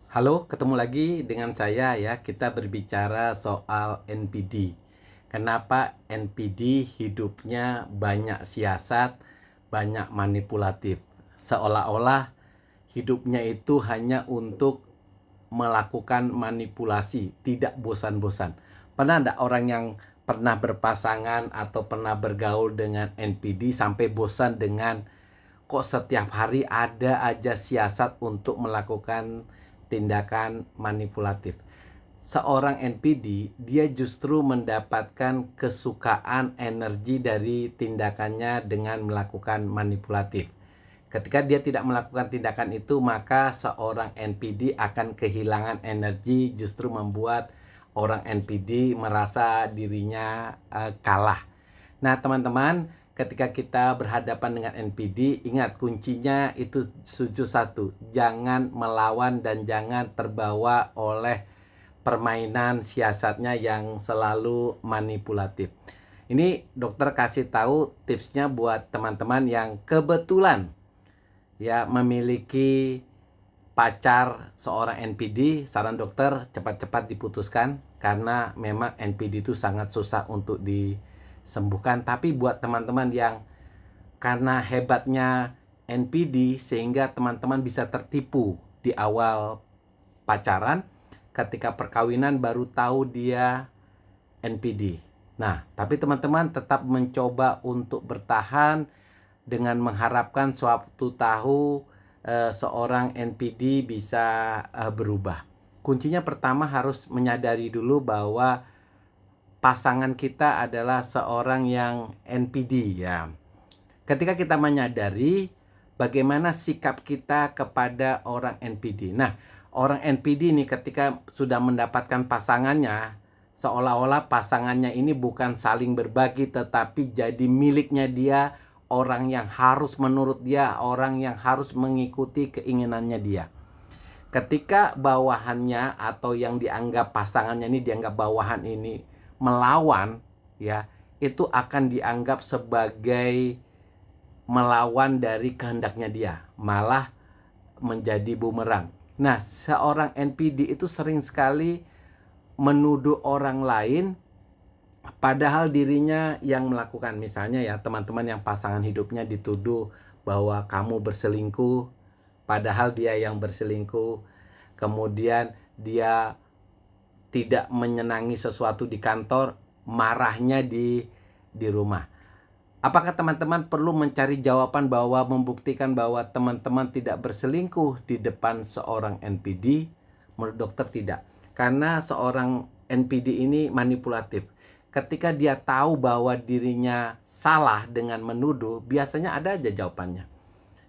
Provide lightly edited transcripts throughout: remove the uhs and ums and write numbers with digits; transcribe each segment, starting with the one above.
Halo, ketemu lagi dengan saya ya. Kita berbicara soal NPD. Kenapa NPD hidupnya banyak siasat, banyak manipulatif. Seolah-olah hidupnya itu hanya untuk melakukan manipulasi, tidak bosan-bosan. Pernah ada orang yang pernah berpasangan atau pernah bergaul dengan NPD sampai bosan dengan kok setiap hari ada aja siasat untuk melakukan tindakan manipulatif. Seorang NPD, dia justru mendapatkan kesukaan energi dari tindakannya dengan melakukan manipulatif. Ketika dia tidak melakukan tindakan itu, maka seorang NPD akan kehilangan energi, justru membuat orang NPD merasa dirinya kalah. Nah, teman-teman, ketika kita berhadapan dengan NPD, ingat kuncinya itu satu, jangan melawan dan jangan terbawa oleh permainan siasatnya yang selalu manipulatif. Ini dokter kasih tahu tipsnya buat teman-teman yang kebetulan ya memiliki pacar seorang NPD. Saran dokter cepat-cepat diputuskan karena memang NPD itu sangat susah untuk disembuhkan. Tapi buat teman-teman yang karena hebatnya NPD sehingga teman-teman bisa tertipu di awal pacaran, ketika perkawinan baru tahu dia NPD. Nah, tapi teman-teman tetap mencoba untuk bertahan dengan mengharapkan suatu tahu seorang NPD bisa berubah. Kuncinya pertama harus menyadari dulu bahwa pasangan kita adalah seorang yang NPD ya. Ketika kita menyadari bagaimana sikap kita kepada orang NPD. Nah, orang NPD ini ketika sudah mendapatkan pasangannya, seolah-olah pasangannya ini bukan saling berbagi tetapi jadi miliknya dia, orang yang harus menurut dia, orang yang harus mengikuti keinginannya dia. Ketika bawahannya atau yang dianggap pasangannya ini dianggap bawahan ini melawan ya, itu akan dianggap sebagai melawan dari kehendaknya dia, malah menjadi bumerang. Nah, seorang NPD itu sering sekali menuduh orang lain padahal dirinya yang melakukan. Misalnya ya, teman-teman yang pasangan hidupnya dituduh bahwa kamu berselingkuh padahal dia yang berselingkuh. Kemudian dia tidak menyenangi sesuatu di kantor, marahnya di rumah. Apakah teman-teman perlu mencari jawaban bahwa membuktikan bahwa teman-teman tidak berselingkuh di depan seorang NPD? Menurut dokter tidak. Karena seorang NPD ini manipulatif. Ketika dia tahu bahwa dirinya salah dengan menuduh, biasanya ada aja jawabannya.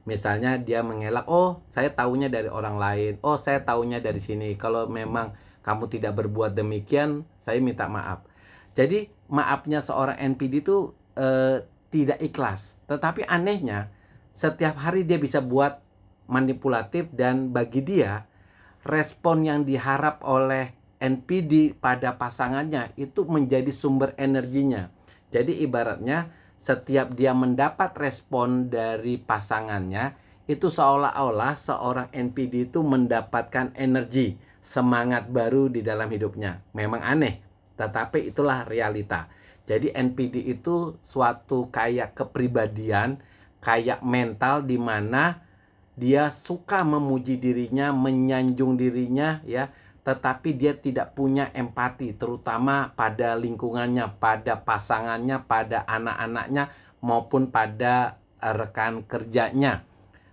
Misalnya dia mengelak, oh saya tahunya dari orang lain, oh saya tahunya dari sini. Kalau memang kamu tidak berbuat demikian, saya minta maaf. Jadi maafnya seorang NPD itu tidak ikhlas. Tetapi anehnya, setiap hari dia bisa buat manipulatif dan bagi dia, respon yang diharap oleh NPD pada pasangannya itu menjadi sumber energinya. Jadi ibaratnya setiap dia mendapat respon dari pasangannya, itu seolah-olah seorang NPD itu mendapatkan energi, semangat baru di dalam hidupnya. Memang aneh, tetapi itulah realita. Jadi NPD itu suatu kayak kepribadian, kayak mental di mana dia suka memuji dirinya, menyanjung dirinya ya, tetapi dia tidak punya empati, terutama pada lingkungannya, pada pasangannya, pada anak-anaknya, maupun pada rekan kerjanya.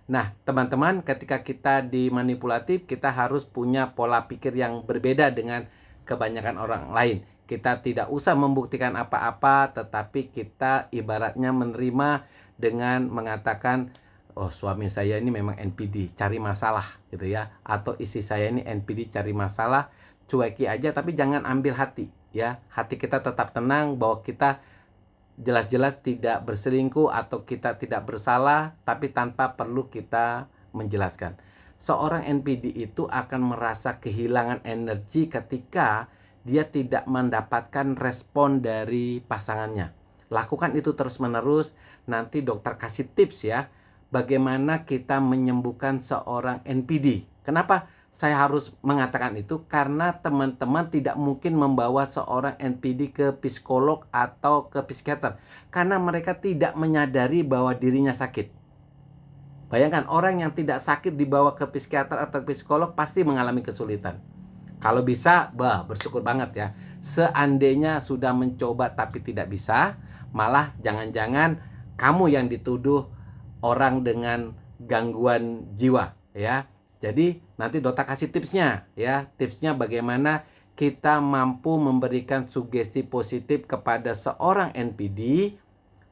Nah, teman-teman, ketika kita dimanipulatif, kita harus punya pola pikir yang berbeda dengan kebanyakan orang lain. Kita tidak usah membuktikan apa-apa, tetapi kita ibaratnya menerima dengan mengatakan, oh suami saya ini memang NPD, cari masalah gitu ya. Atau istri saya ini NPD, cari masalah, cueki aja tapi jangan ambil hati ya. Hati kita tetap tenang bahwa kita jelas-jelas tidak berselingkuh atau kita tidak bersalah, tapi tanpa perlu kita menjelaskan. Seorang NPD itu akan merasa kehilangan energi ketika dia tidak mendapatkan respon dari pasangannya. Lakukan itu terus-menerus, nanti dokter kasih tips ya, bagaimana kita menyembuhkan seorang NPD. Kenapa? saya harus mengatakan itu? Karena teman-teman tidak mungkin membawa seorang NPD ke psikolog atau ke psikiater. Karena mereka tidak menyadari bahwa dirinya sakit. Bayangkan orang yang tidak sakit dibawa ke psikiater atau psikolog pasti mengalami kesulitan. Kalau bisa, bersyukur banget ya. Seandainya sudah mencoba tapi tidak bisa, malah jangan-jangan kamu yang dituduh orang dengan gangguan jiwa ya. Jadi nanti dokter kasih tipsnya ya. Tipsnya bagaimana kita mampu memberikan sugesti positif kepada seorang NPD.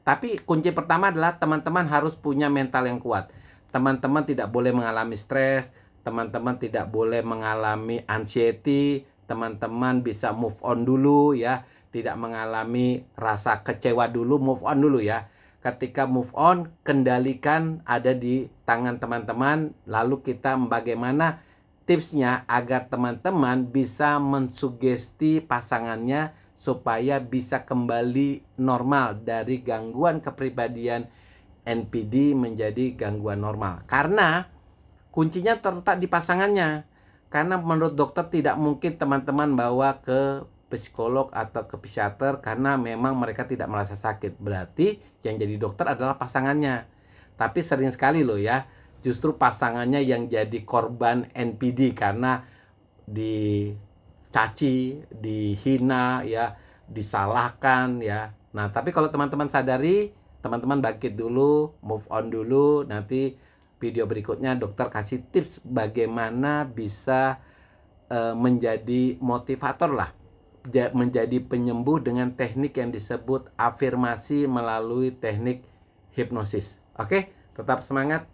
Tapi kunci pertama adalah teman-teman harus punya mental yang kuat. Teman-teman tidak boleh mengalami stres, teman-teman tidak boleh mengalami anxiety, teman-teman bisa move on dulu ya, tidak mengalami rasa kecewa dulu, move on dulu ya. Ketika move on, kendalikan ada di tangan teman-teman, lalu kita bagaimana tipsnya agar teman-teman bisa mensugesti pasangannya supaya bisa kembali normal dari gangguan kepribadian NPD menjadi gangguan normal. Karena kuncinya terletak di pasangannya. Karena menurut dokter tidak mungkin teman-teman bawa ke psikolog atau ke psikiater karena memang mereka tidak merasa sakit. Berarti yang jadi dokter adalah pasangannya. Tapi sering sekali loh ya, justru pasangannya yang jadi korban NPD karena dicaci, dihina ya, disalahkan ya. Nah, tapi kalau teman-teman sadari, teman-teman bangkit dulu, move on dulu. Nanti video berikutnya dokter kasih tips bagaimana bisa menjadi motivator lah, menjadi penyembuh dengan teknik yang disebut afirmasi melalui teknik hipnosis. Oke, tetap semangat.